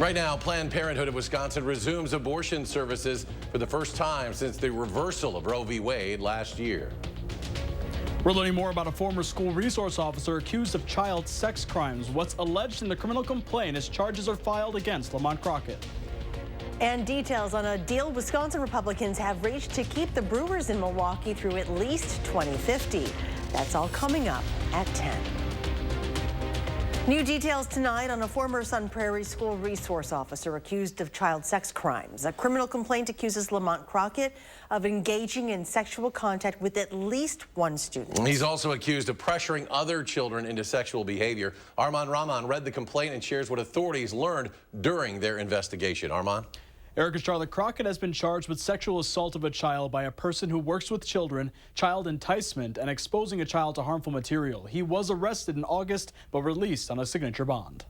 Right now, Planned Parenthood of Wisconsin resumes abortion services for the first time since the reversal of Roe v. Wade last year. We're learning more about a former school resource officer accused of child sex crimes. What's alleged in the criminal complaint as charges are filed against Lamont Crockett. And details on a deal Wisconsin Republicans have reached to keep the Brewers in Milwaukee through at least 2050. That's all coming up at 10. New details tonight on a former Sun Prairie school resource officer accused of child sex crimes. A criminal complaint accuses Lamont Crockett of engaging in sexual contact with at least one student. He's also accused of pressuring other children into sexual behavior. Armand Rahman read the complaint and shares what authorities learned during their investigation. Armand? Erica Charlotte Crockett has been charged with sexual assault of a child by a person who works with children, child enticement, and exposing a child to harmful material. He was arrested in August, but released on a signature bond.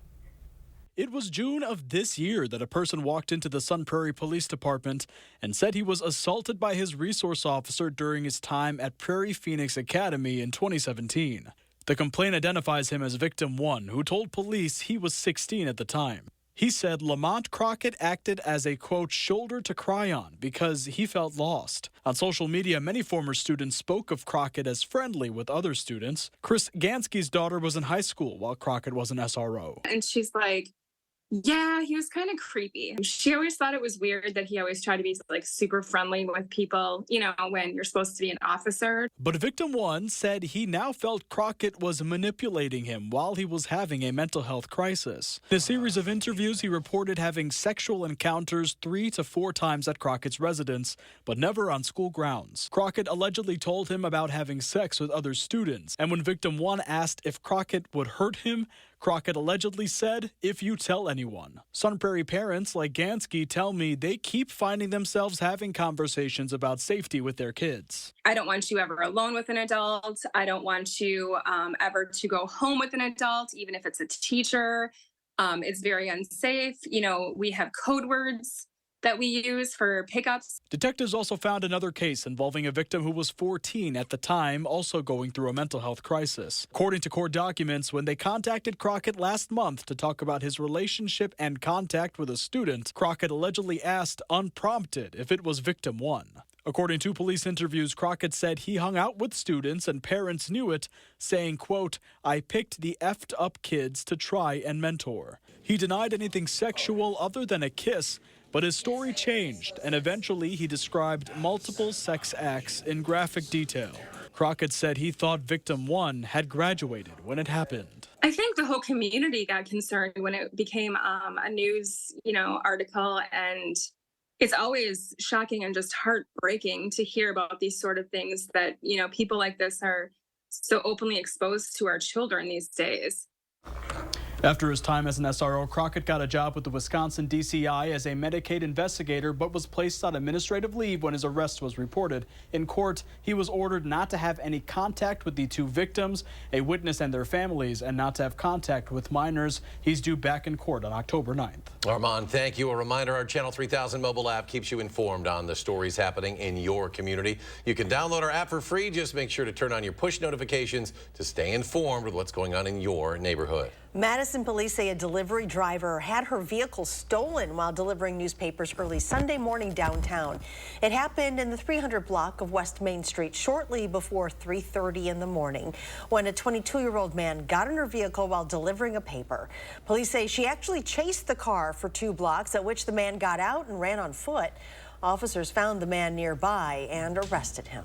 It was June of this year that a person walked into the Sun Prairie Police Department and said he was assaulted by his resource officer during his time at Prairie Phoenix Academy in 2017. The complaint identifies him as victim 1, who told police he was 16 at the time. He said Lamont Crockett acted as a, quote, shoulder to cry on because he felt lost. On social media, many former students spoke of Crockett as friendly with other students. Chris Gansky's daughter was in high school while Crockett was an SRO. And she's like, yeah, he was kind of creepy. She always thought it was weird that he always tried to be like super friendly with people, you know, when you're supposed to be an officer. But victim 1 said he now felt Crockett was manipulating him while he was having a mental health crisis. In a series of interviews, he reported having sexual encounters 3 to 4 times at Crockett's residence, but never on school grounds. Crockett allegedly told him about having sex with other students, and when victim 1 asked if Crockett would hurt him, Crockett allegedly said, if you tell anyone. Sun Prairie parents like Gansky tell me they keep finding themselves having conversations about safety with their kids. I don't want you ever alone with an adult. I don't want you ever to go home with an adult, even if it's a teacher. It's very unsafe. You know, we have code words that we use for pickups. Detectives also found another case involving a victim who was 14 at the time, also going through a mental health crisis. According to court documents, when they contacted Crockett last month to talk about his relationship and contact with a student, Crockett allegedly asked, unprompted, if it was victim 1. According to police interviews, Crockett said he hung out with students and parents knew it, saying, quote, I picked the effed up kids to try and mentor. He denied anything sexual other than a kiss, but his story changed, and eventually he described multiple sex acts in graphic detail. Crockett said he thought victim 1 had graduated when it happened. I think the whole community got concerned when it became a news, article, and it's always shocking and just heartbreaking to hear about these sort of things that, people like this are so openly exposed to our children these days. After his time as an SRO, Crockett got a job with the Wisconsin DCI as a Medicaid investigator, but was placed on administrative leave when his arrest was reported. In court, he was ordered not to have any contact with the 2 victims, a witness and their families, and not to have contact with minors. He's due back in court on October 9th. Armand, thank you. A reminder, our Channel 3000 mobile app keeps you informed on the stories happening in your community. You can download our app for free. Just make sure to turn on your push notifications to stay informed with what's going on in your neighborhood. Madison police say a delivery driver had her vehicle stolen while delivering newspapers early Sunday morning downtown. It happened in the 300 block of West Main Street shortly before 3:30 in the morning when a 22-year-old man got in her vehicle while delivering a paper. Police say she actually chased the car for 2 blocks, at which the man got out and ran on foot. Officers found the man nearby and arrested him.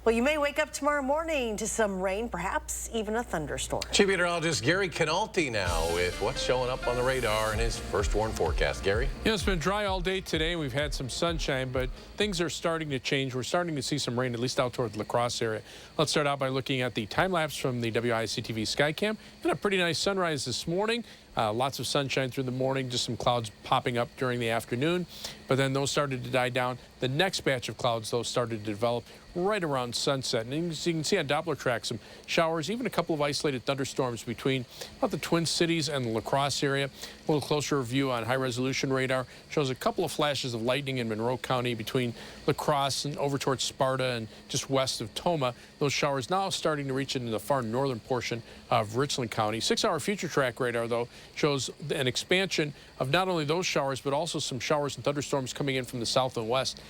Well, you may wake up tomorrow morning to some rain, perhaps even a thunderstorm. Chief Meteorologist Gary Canalti now with what's showing up on the radar in his first warn forecast. Gary? Yeah, it's been dry all day today. We've had some sunshine, but things are starting to change. We're starting to see some rain, at least out toward the La Crosse area. Let's start out by looking at the time lapse from the WISC-TV Skycam. Had a pretty nice sunrise this morning. Lots of sunshine through the morning, just some clouds popping up during the afternoon. But then those started to die down. The next batch of clouds, though, started to develop right around sunset. And as you can see on Doppler track, some showers, even a couple of isolated thunderstorms between about the Twin Cities and the La Crosse area. A little closer view on high-resolution radar shows a couple of flashes of lightning in Monroe County between La Crosse and over towards Sparta and just west of Toma. Those showers now starting to reach into the far northern portion of Richland County. 6-hour future track radar, though, shows an expansion of not only those showers, but also some showers and thunderstorms coming in from the south and west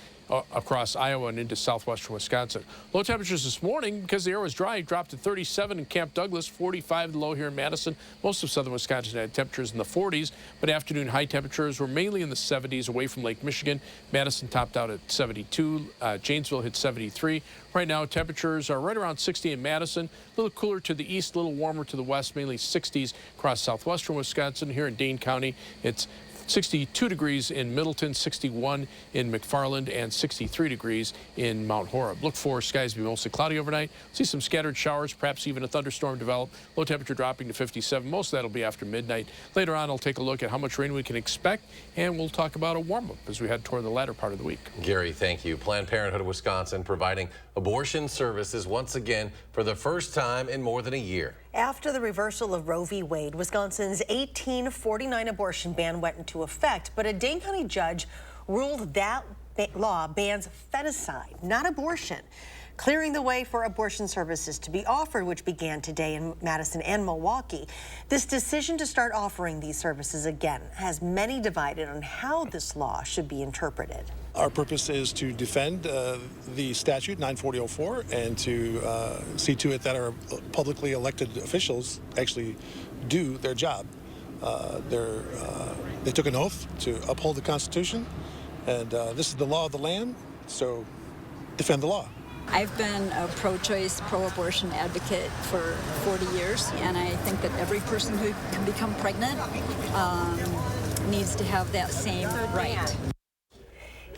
across Iowa and into southwestern Wisconsin. Low temperatures this morning, because the air was dry, dropped to 37 in Camp Douglas, 45 the low here in Madison. Most of southern Wisconsin had temperatures in the 40s, but afternoon high temperatures were mainly in the 70s away from Lake Michigan. Madison topped out at 72. Janesville hit 73. Right now, temperatures are right around 60 in Madison. A little cooler to the east, a little warmer to the west, mainly 60s across southwestern Wisconsin. Here in Dane County, it's 62 degrees in Middleton, 61 in McFarland, and 63 degrees in Mount Horeb. Look for skies to be mostly cloudy overnight. See some scattered showers, perhaps even a thunderstorm develop. Low temperature dropping to 57. Most of that will be after midnight. Later on, I'll take a look at how much rain we can expect, and we'll talk about a warm-up as we head toward the latter part of the week. Gary, thank you. Planned Parenthood of Wisconsin providing abortion services once again for the first time in more than a year. After the reversal of Roe v. Wade, Wisconsin's 1849 abortion ban went into effect, but a Dane County judge ruled that law bans feticide, not abortion, clearing the way for abortion services to be offered, which began today in Madison and Milwaukee. This decision to start offering these services again has many divided on how this law should be interpreted. Our purpose is to defend the statute 9404 and to see to it that our publicly elected officials actually do their job. They took an oath to uphold the Constitution, and this is the law of the land, so defend the law. I've been a pro-choice, pro-abortion advocate for 40 years, and I think that every person who can become pregnant needs to have that same right.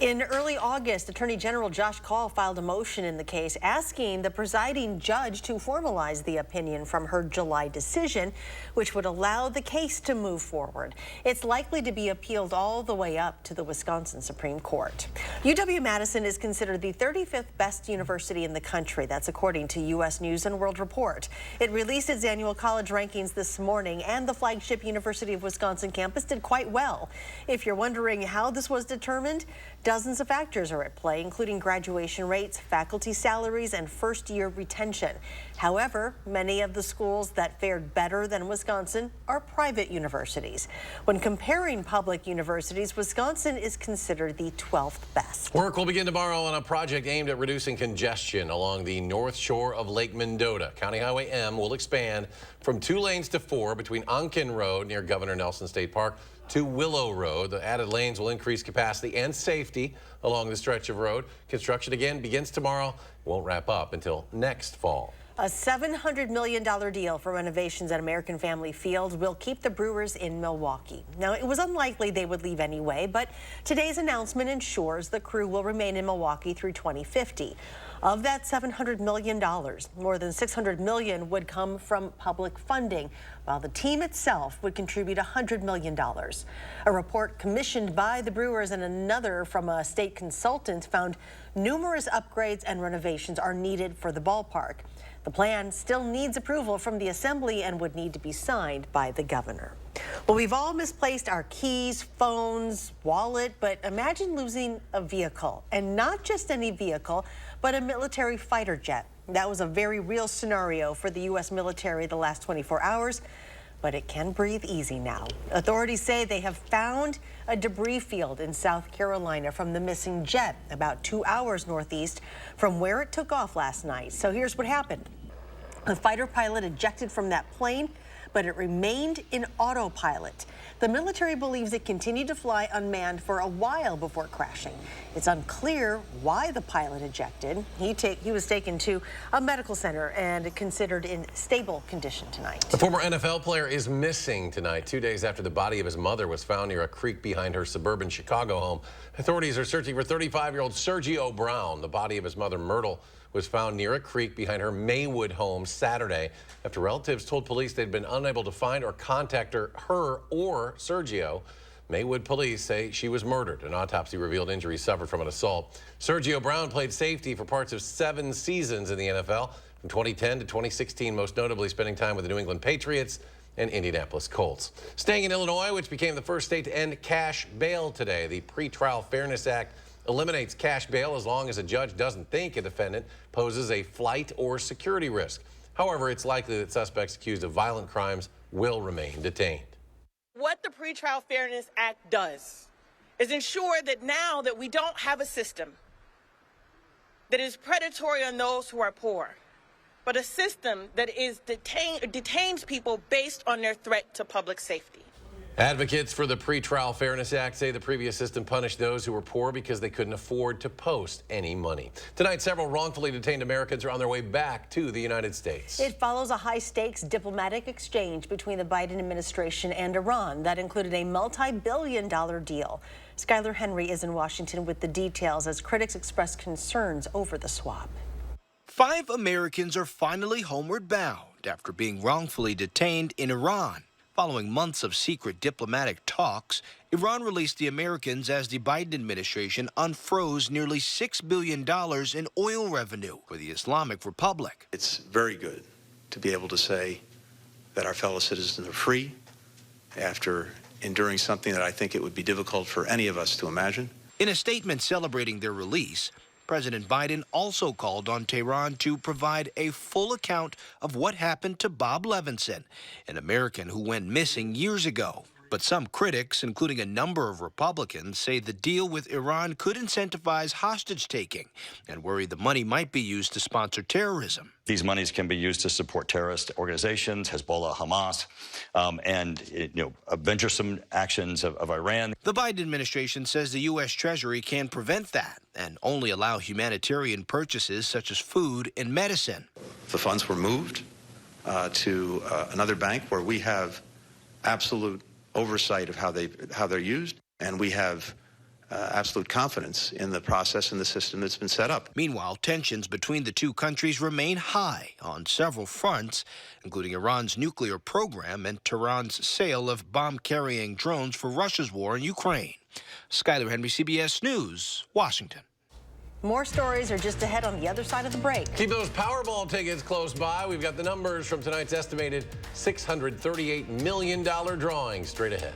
In early August, Attorney General Josh Kaul filed a motion in the case asking the presiding judge to formalize the opinion from her July decision, which would allow the case to move forward. It's likely to be appealed all the way up to the Wisconsin Supreme Court. UW-Madison is considered the 35th best university in the country. That's according to U.S. News and World Report. It released its annual college rankings this morning, and the flagship University of Wisconsin campus did quite well. If you're wondering how this was determined, dozens of factors are at play, including graduation rates, faculty salaries, and first-year retention. However, many of the schools that fared better than Wisconsin are private universities. When comparing public universities, Wisconsin is considered the 12th best. Work will begin tomorrow on a project aimed at reducing congestion along the north shore of Lake Mendota. County Highway M will expand from 2 lanes to 4 between Onken Road near Governor Nelson State Park to Willow Road. The added lanes will increase capacity and safety along the stretch of road. Construction again begins tomorrow. It won't wrap up until next fall. A $700 million deal for renovations at American Family Field will keep the Brewers in Milwaukee. Now, it was unlikely they would leave anyway, but today's announcement ensures the crew will remain in Milwaukee through 2050. Of that $700 million, more than $600 million would come from public funding, while the team itself would contribute $100 million. A report commissioned by the Brewers and another from a state consultant found numerous upgrades and renovations are needed for the ballpark. The plan still needs approval from the Assembly and would need to be signed by the governor. Well, we've all misplaced our keys, phones, wallet, but imagine losing a vehicle, and not just any vehicle, but a military fighter jet. That was a very real scenario for the U.S. military the last 24 hours, but it can breathe easy now. Authorities say they have found a debris field in South Carolina from the missing jet, about 2 hours northeast from where it took off last night. So here's what happened. The fighter pilot ejected from that plane, but it remained in autopilot. The military believes it continued to fly unmanned for a while before crashing. It's unclear why the pilot ejected. He was taken to a medical center and considered in stable condition tonight. The former NFL player is missing tonight, 2 days after the body of his mother was found near a creek behind her suburban Chicago home. Authorities are searching for 35-year-old Sergio Brown. The body of his mother, Myrtle, was found near a creek behind her Maywood home Saturday after relatives told police they'd been unable to find or contact her or Sergio. Maywood police say she was murdered. An autopsy revealed injuries suffered from an assault. Sergio Brown played safety for parts of 7 seasons in the NFL, from 2010 to 2016, most notably spending time with the New England Patriots and Indianapolis Colts. Staying in Illinois, which became the first state to end cash bail today. The Pretrial Fairness Act eliminates cash bail as long as a judge doesn't think a defendant poses a flight or security risk. However, it's likely that suspects accused of violent crimes will remain detained. What the Pretrial Fairness Act does is ensure that now that we don't have a system that is predatory on those who are poor, but a system that is detains people based on their threat to public safety. Advocates for the Pretrial Fairness Act say the previous system punished those who were poor because they couldn't afford to post any money. Tonight, several wrongfully detained Americans are on their way back to the United States. It follows a high-stakes diplomatic exchange between the Biden administration and Iran that included a multi-billion-dollar deal. Skylar Henry is in Washington with the details as critics express concerns over the swap. 5 Americans are finally homeward bound after being wrongfully detained in Iran. Following months of secret diplomatic talks, Iran released the Americans as the Biden administration unfroze nearly $6 billion in oil revenue for the Islamic Republic. It's very good to be able to say that our fellow citizens are free after enduring something that I think it would be difficult for any of us to imagine. In a statement celebrating their release, President Biden also called on Tehran to provide a full account of what happened to Bob Levinson, an American who went missing years ago. But some critics, including a number of Republicans, say the deal with Iran could incentivize hostage-taking and worry the money might be used to sponsor terrorism. These monies can be used to support terrorist organizations, Hezbollah, Hamas, and venturesome actions of Iran. The Biden administration says the U.S. Treasury can prevent that and only allow humanitarian purchases such as food and medicine. The funds were moved to another bank where we have absolute oversight of how they're used, and we have absolute confidence in the process and the system that's been set up. Meanwhile, tensions between the two countries remain high on several fronts, including Iran's nuclear program and Tehran's sale of bomb-carrying drones for Russia's war in Ukraine. Skylar Henry, CBS News, Washington. More stories are just ahead on the other side of the break. Keep those Powerball tickets close by. We've got the numbers from tonight's estimated $638 million drawing straight ahead.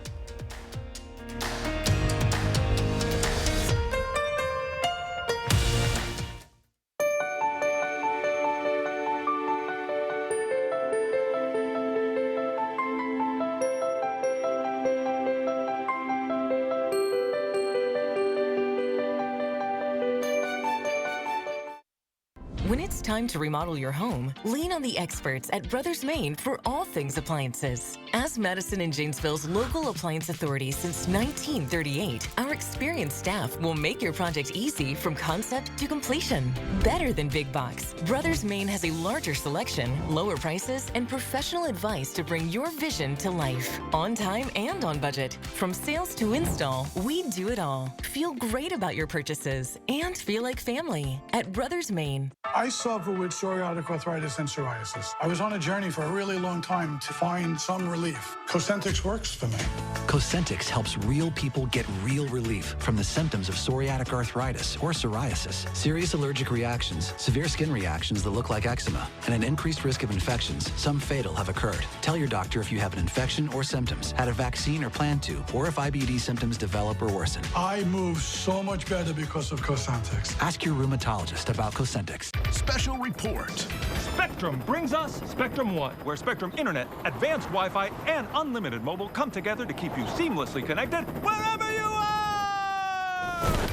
When it's time to remodel your home, lean on the experts at Brothers Maine for all things appliances. As Madison and Janesville's local appliance authority since 1938, our experienced staff will make your project easy from concept to completion. Better than big box, Brothers Maine has a larger selection, lower prices, and professional advice to bring your vision to life. On time and on budget. From sales to install, we do it all. Feel great about your purchases and feel like family at Brothers Maine. I suffer with psoriatic arthritis and psoriasis. I was on a journey for a really long time to find some relief. Cosentyx works for me. Cosentyx helps real people get real relief from the symptoms of psoriatic arthritis or psoriasis, serious allergic reactions, severe skin reactions that look like eczema, and an increased risk of infections, some fatal, have occurred. Tell your doctor if you have an infection or symptoms, had a vaccine or plan to, or if IBD symptoms develop or worsen. I move so much better because of Cosentyx. Ask your rheumatologist about Cosentyx. Special report. Spectrum brings us Spectrum One, where Spectrum Internet, advanced Wi-Fi, and unlimited mobile come together to keep you seamlessly connected wherever you are!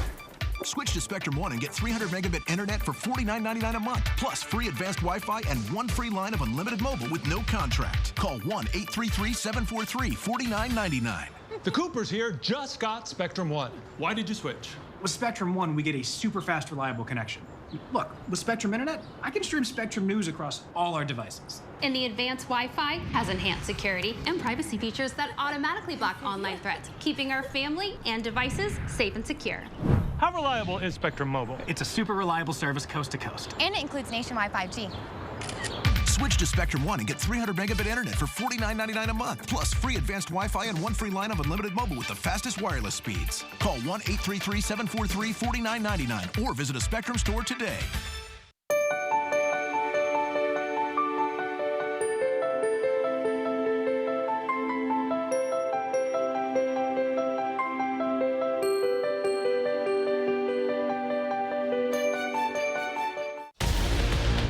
Switch to Spectrum One and get 300 megabit internet for $49.99 a month, plus free advanced Wi-Fi and 1 free line of unlimited mobile with no contract. Call 1-833-743-4999. The Coopers here just got Spectrum One. Why did you switch? With Spectrum One, we get a super fast, reliable connection. Look, with Spectrum Internet, I can stream Spectrum News across all our devices. And the advanced Wi-Fi has enhanced security and privacy features that automatically block online threats, keeping our family and devices safe and secure. How reliable is Spectrum Mobile? It's a super reliable service coast to coast. And it includes nationwide 5G. Switch to Spectrum One and get 300 megabit internet for $49.99 a month, plus free advanced Wi-Fi and one free line of unlimited mobile with the fastest wireless speeds. Call 1-833-743-4999 or visit a Spectrum store today.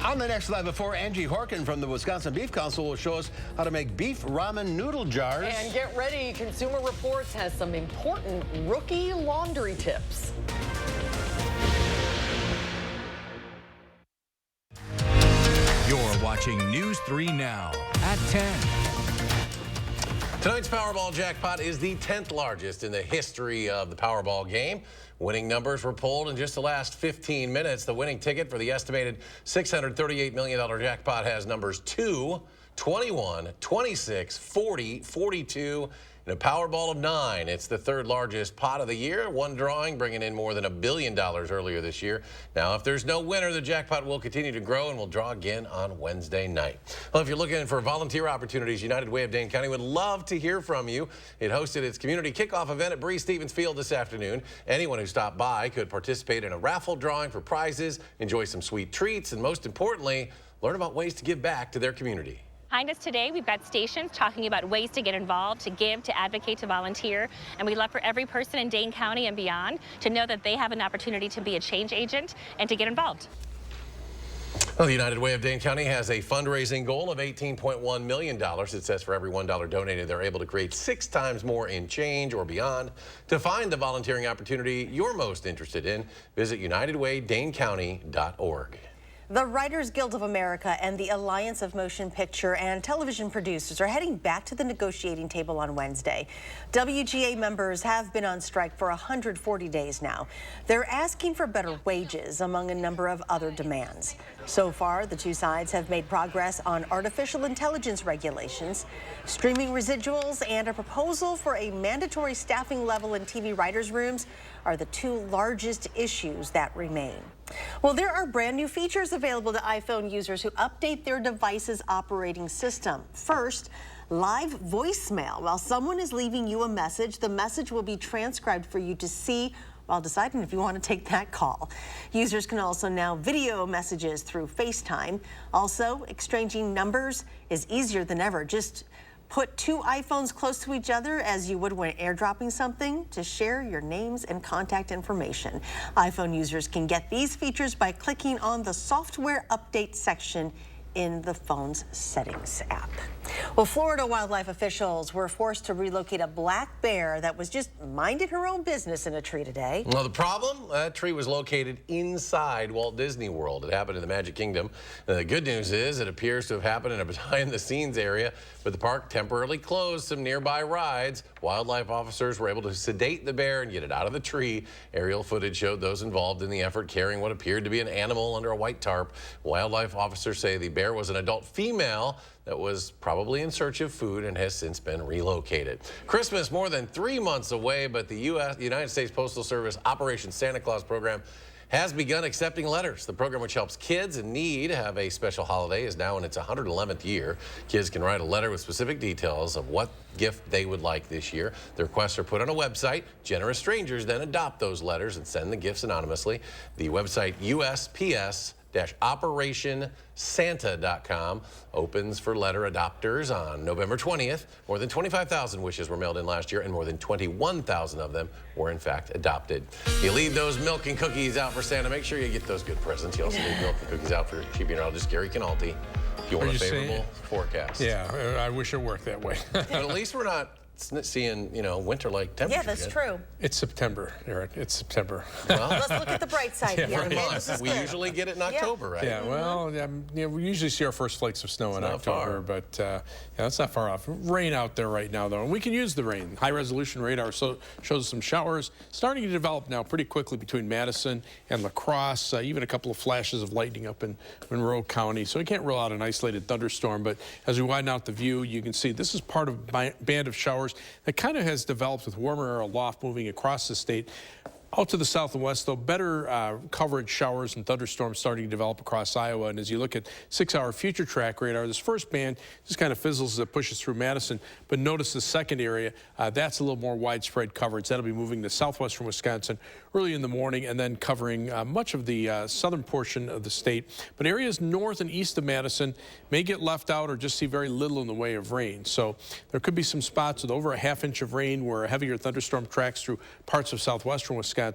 On the next Live Before, Angie Horkin from the Wisconsin Beef Council will show us how to make beef ramen noodle jars. And get ready, Consumer Reports has some important rookie laundry tips. You're watching News 3 Now at 10. Tonight's Powerball jackpot is the 10th largest in the history of the Powerball game. Winning numbers were pulled in just the last 15 minutes. The winning ticket for the estimated $638 million jackpot has numbers 2, 21, 26, 40, 42, and a Powerball of 9. It's the third largest pot of the year. One drawing bringing in more than $1 billion earlier this year. Now, if there's no winner, the jackpot will continue to grow and will draw again on Wednesday night. Well, if you're looking for volunteer opportunities, United Way of Dane County would love to hear from you. It hosted its community kickoff event at Bree Stevens Field this afternoon. Anyone who stopped by could participate in a raffle drawing for prizes, enjoy some sweet treats, and most importantly, learn about ways to give back to their community. Behind us today, we've got stations talking about ways to get involved, to give, to advocate, to volunteer. And we'd love for every person in Dane County and beyond to know that they have an opportunity to be a change agent and to get involved. Well, the United Way of Dane County has a fundraising goal of $18.1 million. It says for every $1 donated, they're able to create 6 times more in change or beyond. To find the volunteering opportunity you're most interested in, visit UnitedWayDaneCounty.org. The Writers Guild of America and the Alliance of Motion Picture and Television Producers are heading back to the negotiating table on Wednesday. WGA members have been on strike for 140 days now. They're asking for better wages, among a number of other demands. So far, the two sides have made progress on artificial intelligence regulations, streaming residuals, and a proposal for a mandatory staffing level in TV writers' rooms are the two largest issues that remain. Well, there are brand new features available to iPhone users who update their device's operating system. First, live voicemail. While someone is leaving you a message, the message will be transcribed for you to see while deciding if you want to take that call. Users can also now video messages through FaceTime. Also, exchanging numbers is easier than ever. Just put 2 iPhones close to each other as you would when airdropping something to share your names and contact information. iPhone users can get these features by clicking on the software update section in the phone's settings app. Well, Florida wildlife officials were forced to relocate a black bear that was just minding her own business in a tree today. Well, the problem? That tree was located inside Walt Disney World. It happened in the Magic Kingdom. The good news is it appears to have happened in a behind-the-scenes area, but the park temporarily closed some nearby rides. Wildlife officers were able to sedate the bear and get it out of the tree. Aerial footage showed those involved in the effort carrying what appeared to be an animal under a white tarp. Wildlife officers say the bear was an adult female that was probably in search of food and has since been relocated. Christmas more than 3 months away, but the United States Postal Service Operation Santa Claus program has begun accepting letters. The program, which helps kids in need have a special holiday, is now in its 111th year. Kids can write a letter with specific details of what gift they would like this year. The requests are put on a website. Generous strangers then adopt those letters and send the gifts anonymously. The website USPS-OperationSanta.com opens for letter adopters on November 20th. More than 25,000 wishes were mailed in last year, and more than 21,000 of them were in fact adopted. If you leave those milk and cookies out for Santa, make sure you get those good presents. You also leave milk and cookies out for your cheap meteorologist, Gary Canalti, if you want a favorable forecast. Yeah, I wish it worked that way. But at least we're not seeing, winter-like temperatures. Yeah, that's true. It's September, Eric. It's September. Well, let's look at the bright side here. We usually get it in October, right? Yeah, well, we usually see our first flakes of snow in October, but it's not far off. Rain out there right now, though, and we can use the rain. High-resolution radar shows some showers starting to develop now pretty quickly between Madison and La Crosse, even a couple of flashes of lightning up in Monroe County, so we can't rule out an isolated thunderstorm, but as we widen out the view, you can see this is part of a band of showers that kind of has developed with warmer air aloft moving across the state. Out to the south and west, though, better coverage, showers and thunderstorms starting to develop across Iowa. And as you look at 6-hour future track radar, this first band just kind of fizzles as it pushes through Madison. But notice the second area, that's a little more widespread coverage. That'll be moving to southwestern Wisconsin early in the morning and then covering much of the southern portion of the state. But areas north and east of Madison may get left out or just see very little in the way of rain. So there could be some spots with over a ½ inch of rain where a heavier thunderstorm tracks through parts of southwestern Wisconsin.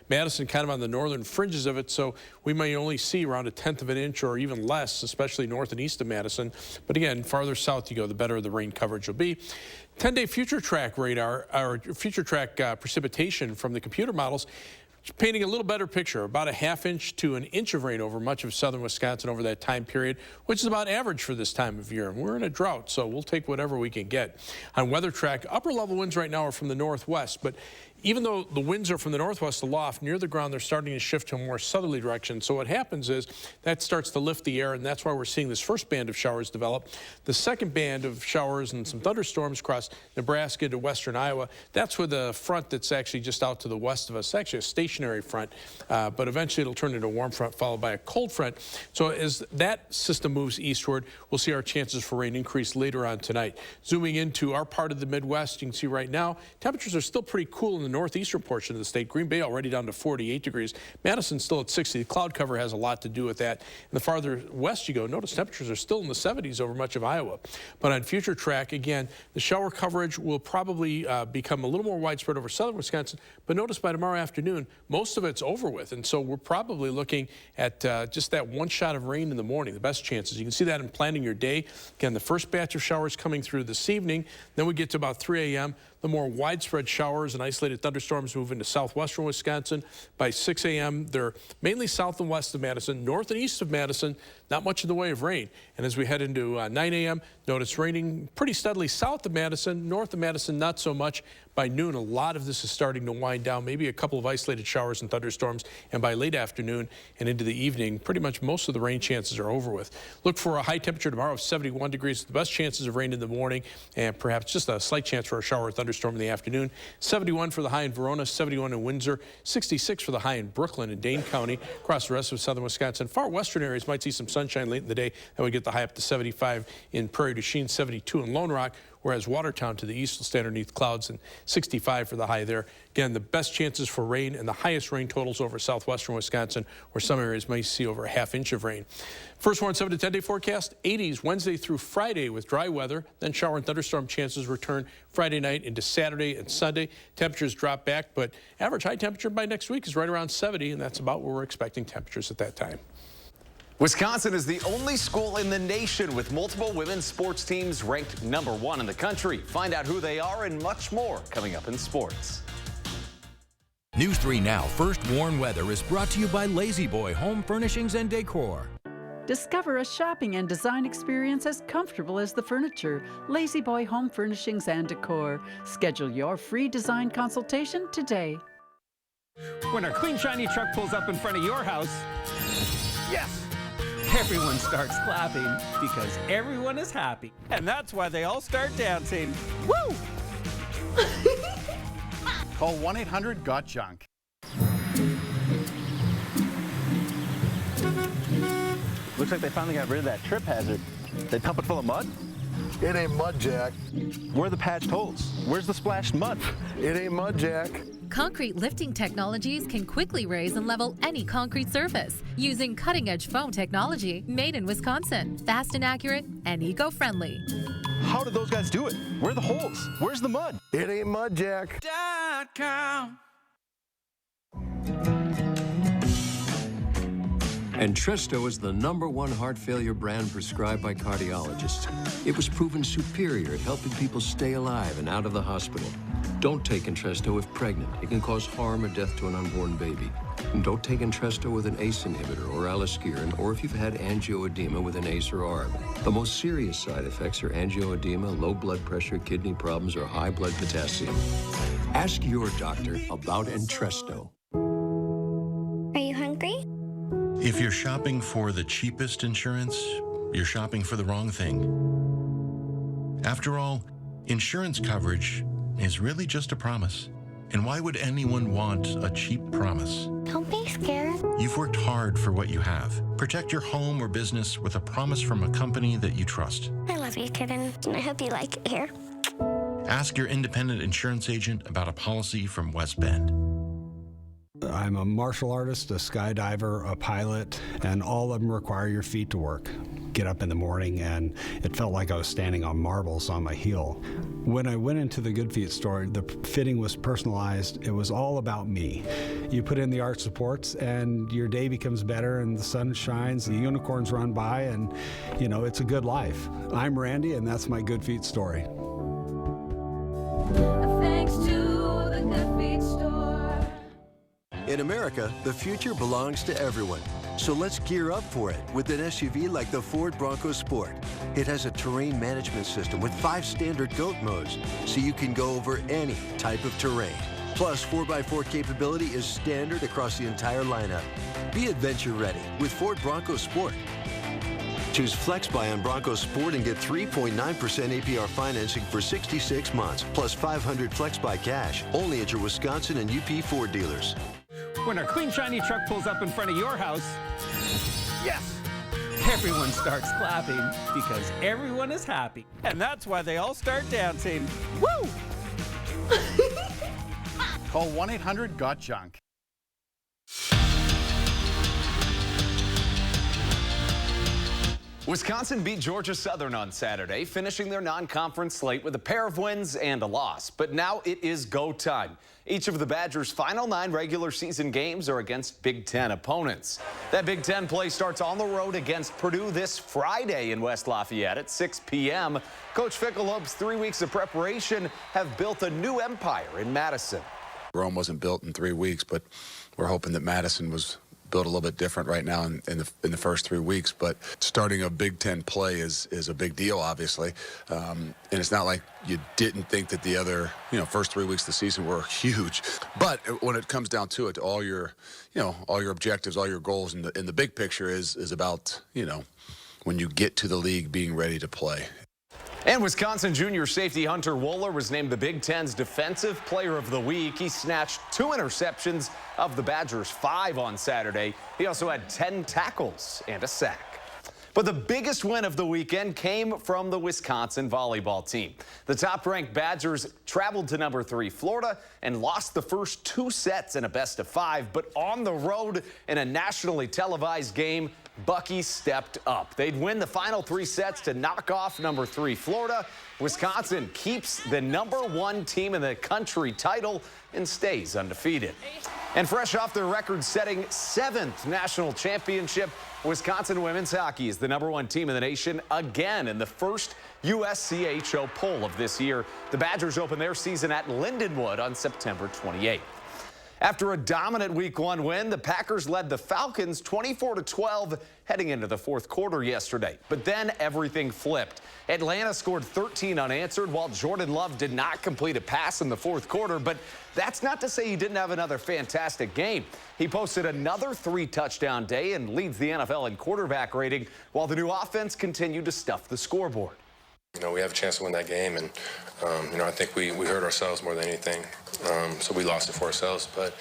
Madison kind of on the northern fringes of it, so we may only see around 1/10 of an inch or even less, especially north and east of Madison. But again, farther south you go, the better the rain coverage will be. 10-day future track radar, or future track precipitation from the computer models, painting a little better picture, about a ½ inch to an inch of rain over much of southern Wisconsin over that time period, which is about average for this time of year. And we're in a drought, so we'll take whatever we can get. On weather track, upper level winds right now are from the northwest, but even though the winds are from the northwest aloft, near the ground, they're starting to shift to a more southerly direction. So what happens is that starts to lift the air, and that's why we're seeing this first band of showers develop. The second band of showers and some thunderstorms across Nebraska to western Iowa, that's with a front that's actually just out to the west of us. It's actually a stationary front, but eventually it'll turn into a warm front followed by a cold front. So as that system moves eastward, we'll see our chances for rain increase later on tonight. Zooming into our part of the Midwest, you can see right now, temperatures are still pretty cool in the northeastern portion of the state. Green Bay already down to 48 degrees. Madison's still at 60. The cloud cover has a lot to do with that. And the farther west you go, notice temperatures are still in the 70s over much of Iowa. But on future track, again, the shower coverage will probably become a little more widespread over southern Wisconsin. But notice by tomorrow afternoon, most of it's over with. And so we're probably looking at just that one shot of rain in the morning, the best chances. You can see that in planning your day. Again, the first batch of showers coming through this evening. Then we get to about 3 a.m. The more widespread showers and isolated thunderstorms move into southwestern Wisconsin. By 6 a.m., they're mainly south and west of Madison, north and east of Madison, not much in the way of rain. And as we head into 9 a.m., notice raining pretty steadily south of Madison, north of Madison, not so much. By noon, a lot of this is starting to wind down, maybe a couple of isolated showers and thunderstorms. And by late afternoon and into the evening, pretty much most of the rain chances are over with. Look for a high temperature tomorrow of 71 degrees, the best chances of rain in the morning, and perhaps just a slight chance for a shower or thunderstorm in the afternoon. 71 for the high in Verona, 71 in Windsor, 66 for the high in Brooklyn and Dane County. Across the rest of southern Wisconsin, far western areas might see some sunshine late in the day. That would get the high up to 75 in Prairie du Chien, 72 in Lone Rock, whereas Watertown to the east will stay underneath clouds, and 65 for the high there. Again, the best chances for rain and the highest rain totals over southwestern Wisconsin, where some areas may see over a ½ inch of rain. First warn 7 to 10-day forecast, 80s Wednesday through Friday with dry weather, then shower and thunderstorm chances return Friday night into Saturday and Sunday. Temperatures drop back, but average high temperature by next week is right around 70, and that's about where we're expecting temperatures at that time. Wisconsin is the only school in the nation with multiple women's sports teams ranked #1 in the country. Find out who they are and much more coming up in sports. News 3 Now First Warn Weather is brought to you by Lazy Boy Home Furnishings and Decor. Discover a shopping and design experience as comfortable as the furniture. Lazy Boy Home Furnishings and Decor. Schedule your free design consultation today. When our clean, shiny truck pulls up in front of your house, yes! Everyone starts clapping because everyone is happy. And that's why they all start dancing. Woo! Call 1-800-GOT-JUNK. Looks like they finally got rid of that trip hazard. They pump it full of mud? It ain't mud, Jack. Where are the patched holes? Where's the splashed mud? It ain't mud, Jack. Concrete lifting technologies can quickly raise and level any concrete surface using cutting-edge foam technology made in Wisconsin. Fast and accurate and eco-friendly. How did those guys do it? Where are the holes? Where's the mud? It ain't mud, Jack. Entresto is the #1 heart failure brand prescribed by cardiologists. It was proven superior at helping people stay alive and out of the hospital. Don't take Entresto if pregnant. It can cause harm or death to an unborn baby. And don't take Entresto with an ACE inhibitor or aliskiren, or if you've had angioedema with an ACE or ARB. The most serious side effects are angioedema, low blood pressure, kidney problems, or high blood potassium. Ask your doctor about Entresto. Are you hungry? If you're shopping for the cheapest insurance, you're shopping for the wrong thing. After all, insurance coverage is really just a promise. And why would anyone want a cheap promise? Don't be scared. You've worked hard for what you have. Protect your home or business with a promise from a company that you trust. I love you, kitten, and I hope you like it here. Ask your independent insurance agent about a policy from West Bend. I'm a martial artist, a skydiver, a pilot, and all of them require your feet to work. Get up in the morning, and it felt like I was standing on marbles on my heel. When I went into the Good Feet store, the fitting was personalized. It was all about me. You put in the arch supports, and your day becomes better, and the sun shines, the unicorns run by, and, you know, it's a good life. I'm Randy, and that's my Good Feet story. Thanks to the Good Feet store. In America, the future belongs to everyone. So let's gear up for it with an SUV like the Ford Bronco Sport. It has a terrain management system with 5 standard GOAT modes, so you can go over any type of terrain. Plus, 4x4 capability is standard across the entire lineup. Be adventure ready with Ford Bronco Sport. Choose FlexBuy on Bronco Sport and get 3.9% APR financing for 66 months, plus $500 FlexBuy cash, only at your Wisconsin and UP Ford dealers. When our clean, shiny truck pulls up in front of your house, yes! Everyone starts clapping because everyone is happy. And that's why they all start dancing. Woo! Call 1-800-GOT-JUNK. Wisconsin beat Georgia Southern on Saturday, finishing their non-conference slate with a pair of wins and a loss. But now it is go time. Each of the Badgers' final 9 regular season games are against Big Ten opponents. That Big Ten play starts on the road against Purdue this Friday in West Lafayette at 6 p.m. Coach Fickle hopes 3 weeks of preparation have built a new empire in Madison. Rome wasn't built in 3 weeks, but we're hoping that Madison was built a little bit different right now in the first 3 weeks. But starting a Big Ten play is a big deal, obviously, and it's not like you didn't think that the other first 3 weeks of the season were huge. But when it comes down to it, all your objectives, all your goals in the big picture is about when you get to the league being ready to play. And Wisconsin junior safety Hunter Wohler was named the Big Ten's Defensive Player of the Week. He snatched 2 interceptions of the Badgers' 5 on Saturday. He also had 10 tackles and a sack. But the biggest win of the weekend came from the Wisconsin volleyball team. The top-ranked Badgers traveled to number 3 Florida and lost the first 2 sets in a best-of-5. But on the road in a nationally televised game, Bucky stepped up. They'd win the final 3 sets to knock off number 3 Florida. Wisconsin keeps the number 1 team in the country title and stays undefeated. And fresh off their record-setting 7th national championship, Wisconsin women's hockey is the number 1 team in the nation again in the first USCHO poll of this year. The Badgers open their season at Lindenwood on September 28th. After a dominant Week 1 win, the Packers led the Falcons 24-12 heading into the 4th quarter yesterday. But then everything flipped. Atlanta scored 13 unanswered, while Jordan Love did not complete a pass in the 4th quarter. But that's not to say he didn't have another fantastic game. He posted another 3-touchdown day and leads the NFL in quarterback rating, while the new offense continued to stuff the scoreboard. We have a chance to win that game, and I think we hurt ourselves more than anything, so we lost it for ourselves. But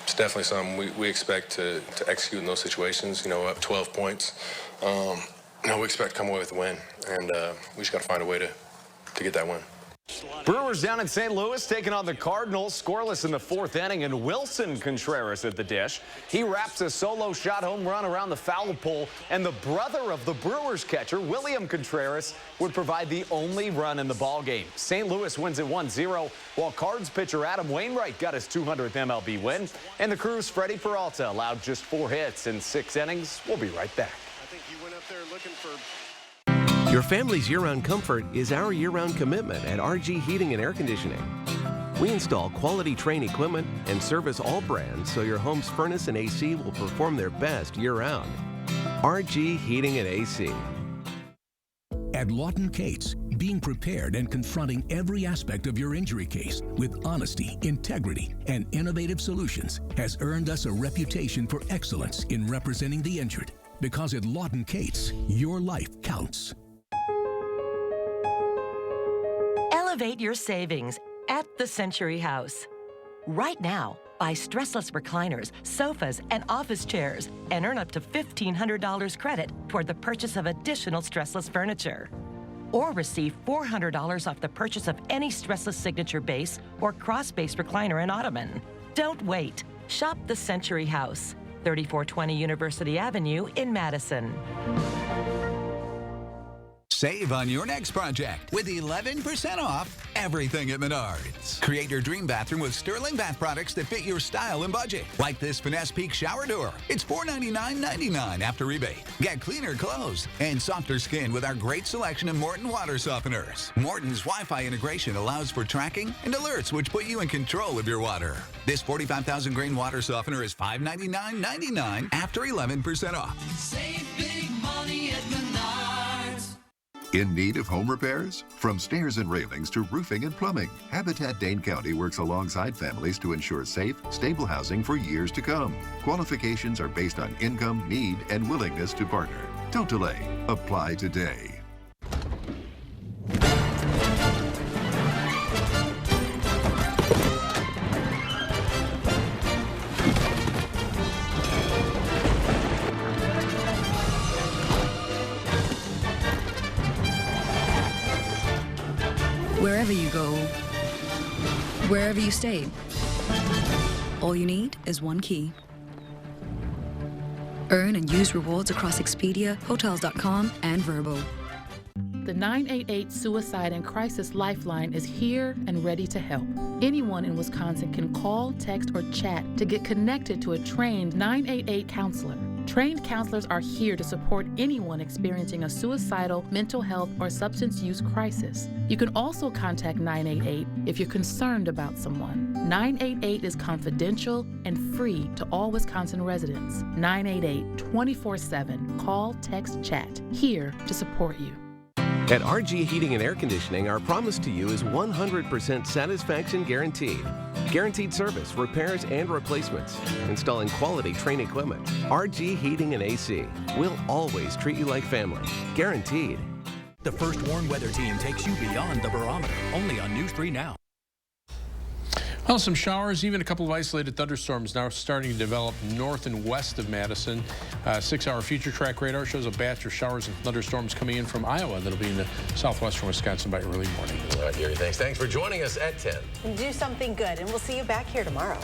it's definitely something we expect to execute in those situations. Up 12 points, we expect to come away with a win, and we just got to find a way to get that win. Brewers down in St. Louis taking on the Cardinals, scoreless in the 4th inning, and Wilson Contreras at the dish. He wraps a solo shot home run around the foul pole, and the brother of the Brewers catcher, William Contreras, would provide the only run in the ballgame. St. Louis wins at 1-0, while Cards pitcher Adam Wainwright got his 200th MLB win, and the Crew's Freddie Peralta allowed just 4 hits in 6 innings. We'll be right back. I think you went up there looking for... Your family's year-round comfort is our year-round commitment at RG Heating and Air Conditioning. We install quality Trane equipment and service all brands so your home's furnace and AC will perform their best year-round. RG Heating and AC. At Lawton Cates, being prepared and confronting every aspect of your injury case with honesty, integrity, and innovative solutions has earned us a reputation for excellence in representing the injured. Because at Lawton Cates, your life counts. Elevate your savings at the Century House. Right now, buy stressless recliners, sofas, and office chairs and earn up to $1,500 credit toward the purchase of additional stressless furniture. Or receive $400 off the purchase of any stressless signature base or cross-base recliner and ottoman. Don't wait. Shop the Century House, 3420 University Avenue in Madison. Save on your next project with 11% off everything at Menards. Create your dream bathroom with Sterling bath products that fit your style and budget. Like this Finesse Peak shower door. It's $499.99 after rebate. Get cleaner clothes and softer skin with our great selection of Morton water softeners. Morton's Wi-Fi integration allows for tracking and alerts which put you in control of your water. This 45,000 grain water softener is $599.99 after 11% off. Save big money at Menards. In need of home repairs? From stairs and railings to roofing and plumbing, Habitat Dane County works alongside families to ensure safe, stable housing for years to come. Qualifications are based on income, need, and willingness to partner. Don't delay. Apply today. Wherever you go, wherever you stay, all you need is one key. Earn and use rewards across Expedia, Hotels.com, and Vrbo. The 988 Suicide and Crisis Lifeline is here and ready to help. Anyone in Wisconsin can call, text, or chat to get connected to a trained 988 counselor. Trained counselors are here to support anyone experiencing a suicidal, mental health, or substance use crisis. You can also contact 988 if you're concerned about someone. 988 is confidential and free to all Wisconsin residents. 988 24/7. Call, text, chat. Here to support you. At RG Heating and Air Conditioning, our promise to you is 100% satisfaction guaranteed. Guaranteed service, repairs, and replacements. Installing quality Trane equipment. RG Heating and AC. We'll always treat you like family. Guaranteed. The First Warn Weather Team takes you beyond the barometer, only on News 3 Now. Well, some showers, even a couple of isolated thunderstorms now starting to develop north and west of Madison. 6-hour future track radar shows a batch of showers and thunderstorms coming in from Iowa that'll be in the southwestern Wisconsin by early morning. All right, Gary, thanks for joining us at 10. Do something good, and we'll see you back here tomorrow.